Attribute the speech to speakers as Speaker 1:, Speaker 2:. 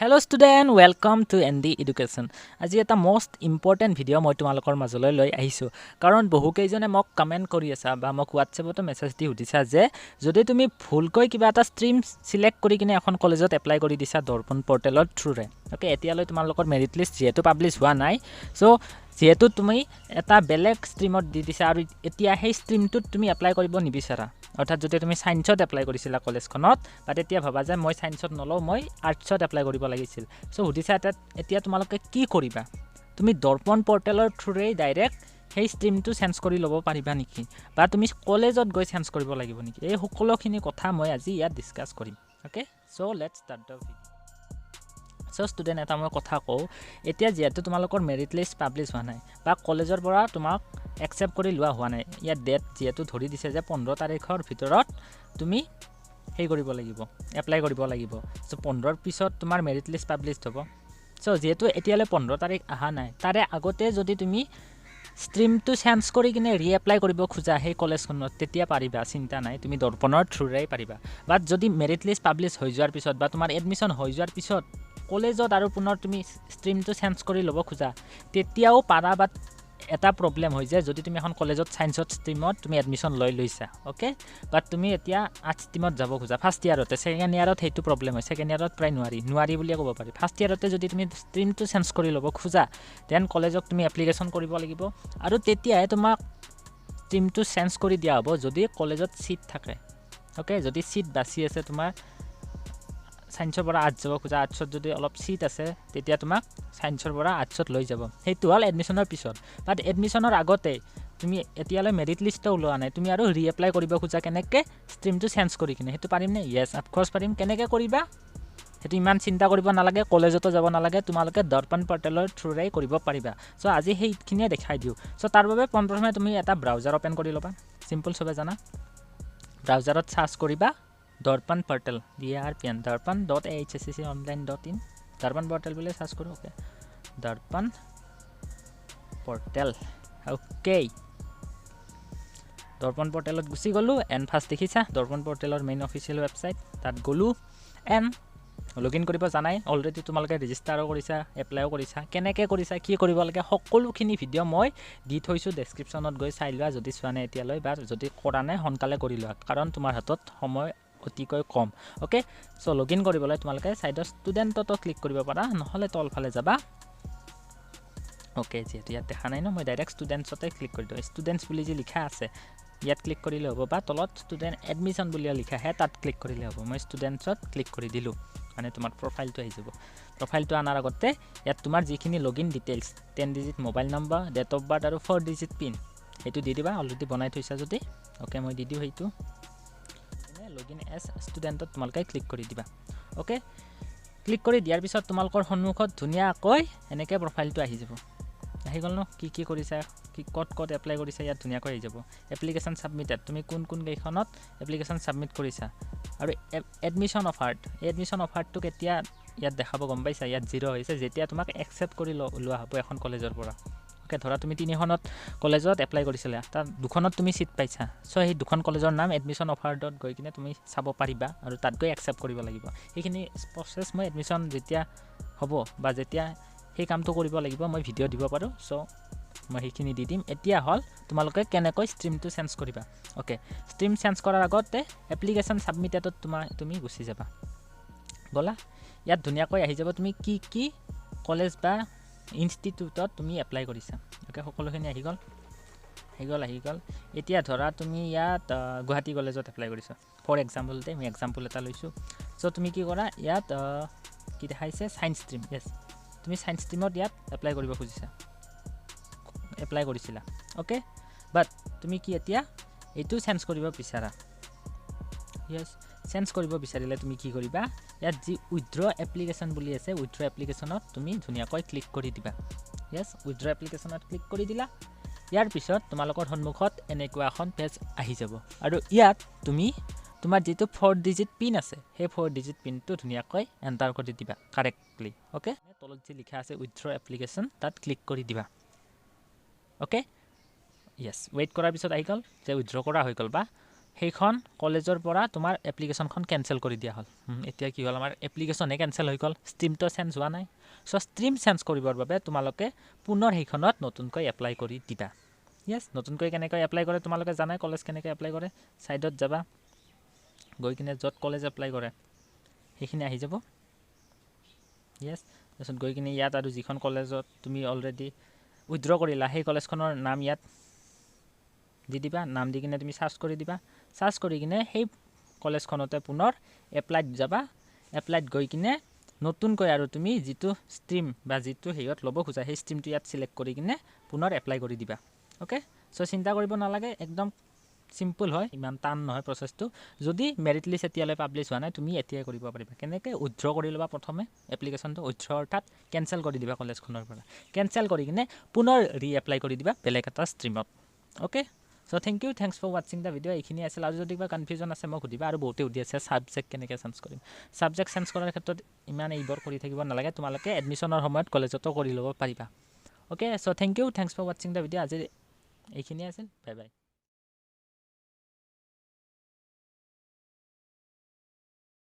Speaker 1: Hello student, welcome to ND Education. আজি এটা most important video মই তোমালোকৰ মাজলৈ লৈ আহিছো কাৰণ বহু কেইজনে মোক কমেন্ট কৰি আছে বা মোক WhatsAppত মেছেজ দি সুধিছা যে যদি তুমি ভুলকৈ কিবা এটা ষ্ট্ৰীম সিলেক্ট কৰি কিনে এখন কলেজত এপ্লাই কৰি দিছা দৰ্পণ পৰ্টেলৰ থ্ৰুৰে ওকে এতিয়ালৈ তোমালোকৰ মেৰিট লিষ্ট যেহেতু পাবলিশ হোৱা নাই সো যেহেতু তুমি এটা বেলেগ ষ্ট্ৰীমত দি দিছা আৰু এতিয়া সেই ষ্ট্ৰীমটোত তুমি এপ্লাই কৰিব নিবিচাৰা অৰ্থাৎ যদি তুমি সায়েন্সত এপ্লাই কৰিছিলা কলেজখনত বা তেতিয়া ভাবা যে মই সায়েন্সত নলও মই আৰ্টছত এপ্লাই কৰিব লাগিছিল সো সুধিছা এতিয়া তোমালোকে কি কৰিবা তুমি দৰ্পণ পৰ্টেলৰ থ্ৰুৰে ডাইৰেক্ট সেই ষ্ট্ৰীমটো চেঞ্জ কৰি ল'ব পাৰিবা নেকি বা তুমি কলেজত গৈ চেঞ্জ কৰিব লাগিব নেকি এই সকলোখিনি কথা মই আজি ইয়াত ডিসকাস কৰিম okay so let's start the video so student এটা মই কথা কওঁ এতিয়া যেহেতু তোমালোকৰ মেৰিট লিষ্ট পাবলিশ হোৱা নাই বা কলেজৰ পৰা তোমাক একসেপ্ট কৰি লোৱা হোৱা নাই ইয়াত ডেট যেহেতু ধৰি দিছে যে 15 তাৰিখৰ ভিতৰত তুমি হেই কৰিব লাগিব এপ্লাই কৰিব লাগিব সো 15 পিছত তোমাৰ মেৰিট লিষ্ট পাবলিশ হ'ব সো যেহেতু এতিয়ালে 15 তাৰিখ আহা নাই তাৰে আগতে যদি তুমি ষ্ট্ৰীমটো চেঞ্জ কৰি কিনে ৰিএপ্লাই কৰিব খোজা সেই কলেজখনত তেতিয়া পাৰিবা চিন্তা নাই তুমি দৰ্পণৰ থ্ৰুৰে পাৰিবা বাট যদি মেৰিট লিষ্ট পাবলিশ হৈ যোৱাৰ পিছত বা তোমাৰ এডমিশন হৈ যোৱাৰ পিছত কলেজত আৰু পুনৰ তুমি ষ্ট্ৰীমটো চেঞ্জ কৰি ল'ব খোজা তেতিয়াও পাৰা বাট এটা প্ৰবলেম হৈ যায় যদি তুমি এখন কলেজত সায়েন্সত ষ্ট্ৰীমত তুমি এডমিশন লৈ লৈছা ওকে বাট তুমি এতিয়া আৰ্টছ ষ্ট্ৰীমত যাব খোজা ফাৰ্স্ট ইয়াৰতে সেকেন্ড ইয়াৰত হেতু প্ৰবলেম হয় সেকেন্ড ইয়াৰত প্ৰায় নোৱাৰি বুলি ক'ব পাৰি ফাৰ্স্ট ইয়াৰতে যদি তুমি ষ্ট্ৰীমটো চেঞ্জ কৰি ল'ব খোজা দেন কলেজক তুমি এপ্লিকেশন কৰিব লাগিব আৰু তেতিয়াহে তোমাক ষ্ট্ৰীমটো চেঞ্জ কৰি দিয়া হ'ব যদি কলেজত সিট থাকে ওকে যদি সিট বাছি আছে তোমাৰ সায়েন্সৰ পৰা আৰ্টছ যাব খোজা আৰ্টছত যদি অলপ সিট আছে তেতিয়া তোমাক সায়েন্সৰ পৰা আৰ্টছত লৈ যাব হেতু হল এডমিশনৰ পিছত বাট এডমিশনৰ আগতে তুমি এতিয়ালৈ মেৰিট লিষ্টটো ওলোৱা নাই তুমি আৰু ৰিএপ্লাই কৰিব খোজা কেনেকৈ ষ্ট্ৰীমটো চেঞ্জ কৰি কিনে হেতু পাৰিম নে ইয়েস অফ কোৰ্স পাৰিম কেনেকৈ কৰিবা হেতু ইমান চিন্তা কৰিব নালাগে কলেজতো যাব নালাগে তোমালোকে দৰ্পণ পৰ্টেলৰ থ্ৰুৰে কৰিব পাৰিবা সো আজি সেইখিনিয়ে দেখাই দিও সো তাৰ বাবে প্ৰথমে তুমি এটা ব্ৰাউজাৰ ওপেন কৰি লবা সিম্পল সবে জানা ব্ৰাউজাৰত সাৰ্চ কৰিবা darpan portal darpan darpan.ahsconline.in darpan portal বলে সার্চ করো okay darpan portal okay darpan portalত গুছি গলো এন্ড ফার্স্ট দেখিছা darpan portalৰ মেইন অফিশিয়াল ওয়েবসাইট তাত গলো এন্ড লগইন কৰিব জানাই অলৰেডি তোমালোকে ৰেজিষ্টাৰো কৰিছা এপ্লাইও কৰিছা কেনেকৈ কৰিছা কি কৰিব লাগে সকলোখিনি ভিডিও মই দি থৈছো ডেসক্ৰিপচনত গৈ চাই লোৱা যদি চোৱা নাই এতিয়ালৈ বা যদি কৰা নাই সোনকালে কৰি লোৱা কাৰণ তোমাৰ হাতত সময় অতিকৈ কম ওকে সো লগইন কৰিবলৈ তোমালোকে সাইডৰ ষ্টুডেন্টটো ক্লিক কৰিব পাৰা নহলে তল ফালে যাবা ওকে যেহেতু ইয়াত দেখা নাই ন মই ডাইৰেক্ট ষ্টুডেন্টছতে ক্লিক কৰি দিও ষ্টুডেন্টছ বুলি যে লিখা আছে ইয়াত ক্লিক কৰিলে হ'ব বা তলত ষ্টুডেন্ট এডমিশন বুলি লিখা আছে তাত ক্লিক কৰিলে হ'ব মই ষ্টুডেন্টছত ক্লিক কৰি দিলো মানে তোমাৰ প্ৰফাইলটো আহি যাব প্ৰফাইলটো আনাৰ আগতে ইয়াত তোমাৰ যিখিনি login details 10 digit mobile number date of birth আৰু 4 ডিজিট পিন হেতু দি দিবা অলৰেডি বনাই থৈছা যদি ওকে মই দি দিও হেতু লগইন এজ ষ্টুডেন্টত তোমালোকে ক্লিক কৰি দিবা ওকে ক্লিক কৰি দিয়াৰ পিছত তোমালোকৰ সন্মুখত ধুনিয়াকৈ এনেকৈ প্ৰফাইলটো আহি যাব আহি গল ন কি কৰিছা কি কত এপ্লাই কৰিছা ইয়াত ধুনিয়াকৈ আহি যাব এপ্লিকেশন সাবমিটেড তুমি কোন গেখনত এপ্লিকেশন সাবমিট কৰিছা আৰু এডমিশন অফাৰটো কেতিয়া ইয়াত দেখাব গম পাইছা ইয়াত 0 হৈছে যেতিয়া তোমাক একসেপ্ট কৰি লোৱা হ'ব এখন কলেজৰ পৰা ওকে ধৰা তুমি তিনিখনত কলেজত এপ্লাই কৰিছিলা তাৰ দুখনত তুমি সিট পাইছা সো এই দুখন কলেজৰ নাম এডমিশন অফাৰ.ডট গৈ কিনে তুমি চাব পাৰিবা আৰু তাত গৈ একসেপ্ট কৰিব লাগিব এইখিনি প্ৰসেস মই এডমিশন যেতিয়া হ'ব বা যেতিয়া সেই কামটো কৰিব লাগিব মই ভিডিও দিব পাৰো সো মই সেইখিনি দি দিম এতিয়া হল তোমালোকে কেনেকৈ ষ্ট্ৰীমটো চেঞ্জ কৰিবা ওকে ষ্ট্ৰীম চেঞ্জ কৰাৰ আগতে এপ্লিকেশন সাবমিটেডত তুমি গুছি যাবা গলা ইয়াত ধুনিয়াকৈ আহি যাব তুমি কি কলেজ বা ইনষ্টিটিউটত তুমি এপ্লাই কৰিছা ওকে সকলোখিনি আহি গল এতিয়া ধৰা তুমি ইয়াত গুৱাহাটী কলেজত এপ্লাই কৰিছা ফৰ এক্সাম্পল দে মই এক্সাম্পল এটা লৈছো সো তুমি কি কৰা ইয়াত কি দেখাইছে সায়েন্স ষ্ট্ৰীম ইয়েস তুমি সায়েন্স ষ্ট্ৰীমত ইয়াত এপ্লাই কৰিব খুজিছা এপ্লাই কৰিছিলা ওকে বাট তুমি কি এতিয়া এইটো চেঞ্জ কৰিব বিচাৰা ইয়েস চেঞ্জ কৰিব বিচাৰিলে তুমি কি কৰিবা ইয়াত যি উইথড্ৰ এপ্লিকেশন বুলি আছে উইথড্ৰ এপ্লিকেশনত তুমি ধুনিয়াকৈ ক্লিক কৰি দিবা ইয়েস উইথড্ৰ এপ্লিকেশনত ক্লিক কৰি দিলা ইয়াৰ পিছত তোমালোকৰ সন্মুখত এনেকুৱা এখন পেজ আহি যাব আৰু ইয়াত তুমি তোমাৰ যেটো 4 ডিজিট পিন আছে সেই 4 ডিজিট পিনটো ধুনিয়াকৈ এন্টাৰ কৰি দিবা কাৰেক্টলি ওকে তলত যে লিখা আছে উইথড্ৰ এপ্লিকেশন তাত ক্লিক কৰি দিবা ওকে ইয়েস ওয়েট কৰাৰ পিছত আহি গল যে উইথড্ৰ কৰা হৈ গল বা সেইখন কলেজৰ পৰা তোমাৰ এপ্লিকেশ্যনখন কেনচেল কৰি দিয়া হ'ল এতিয়া কি হ'ল আমাৰ এপ্লিকেশ্যনে কেনচেল হৈ গ'ল ষ্ট্ৰীমটো চেঞ্জ হোৱা নাই চ' ষ্ট্ৰীম চেঞ্জ কৰিবৰ বাবে তোমালোকে পুনৰ সেইখনত নতুনকৈ এপ্লাই কৰি দিবা য়েছ নতুনকৈ কেনেকৈ এপ্লাই কৰে তোমালোকে জানাই কলেজ কেনেকৈ এপ্লাই কৰে ছাইডত যাবা গৈ কিনে য'ত কলেজ এপ্লাই কৰে সেইখিনি আহি যাব য়েছ তাৰপিছত গৈ কিনে ইয়াত আৰু যিখন কলেজত তুমি অলৰেডি উইথড্ৰ কৰিলা সেই কলেজখনৰ নাম ইয়াত দি দিবা নাম দি কিনে তুমি সাৰ্চ কৰি দিবা সাৰ্চ কৰি কিনে সেই কলেজখনতে পুনৰ এপ্লাইড যাবা এপ্লাইড গৈ কিনে নতুনকৈ আৰু তুমি যিটো ষ্ট্ৰীম বা যিটো হেৰিয়ত ল'ব খোজা সেই ষ্ট্ৰীমটো ইয়াত সিলেক্ট কৰি কিনে পুনৰ এপ্লাই কৰি দিবা ওকে চ' চিন্তা কৰিব নালাগে একদম সিম্পল হয় ইমান টান নহয় প্ৰচেছটো যদি মেৰিট লিষ্ট এতিয়ালৈ পাব্লিছ হোৱা নাই তুমি এতিয়াই কৰিব পাৰিবা কেনেকৈ উইথড্ৰ কৰি ল'বা প্ৰথমে এপ্লিকেশ্যনটো উইথড্ৰ অৰ্থাৎ কেনচেল কৰি দিবা কলেজখনৰ পৰা কেনচেল কৰি কিনে পুনৰ ৰি এপ্লাই কৰি দিবা বেলেগ এটা ষ্ট্ৰীমত ওকে চ' থেংকছ ফৰ ৱাচিং দ্য ভিডিঅ' এইখিনি আছিল আৰু যদি কিবা কনফিউজন আছে মোক সুধিবা আৰু বহুতে সুধি আছে ছাবজেক্ট কেনেকৈ চেঞ্জ কৰিম ছাবজেক্ট চেঞ্জ কৰাৰ ক্ষেত্ৰত ইমান এইবোৰ কৰি থাকিব নালাগে তোমালোকে এডমিশ্যনৰ সময়ত কলেজতো কৰি ল'ব পাৰিবা ওকে চ' থেংকছ ফৰ ৱাচিং দ্য ভিডিঅ' আজি এইখিনিয়ে আছিল বাই বাই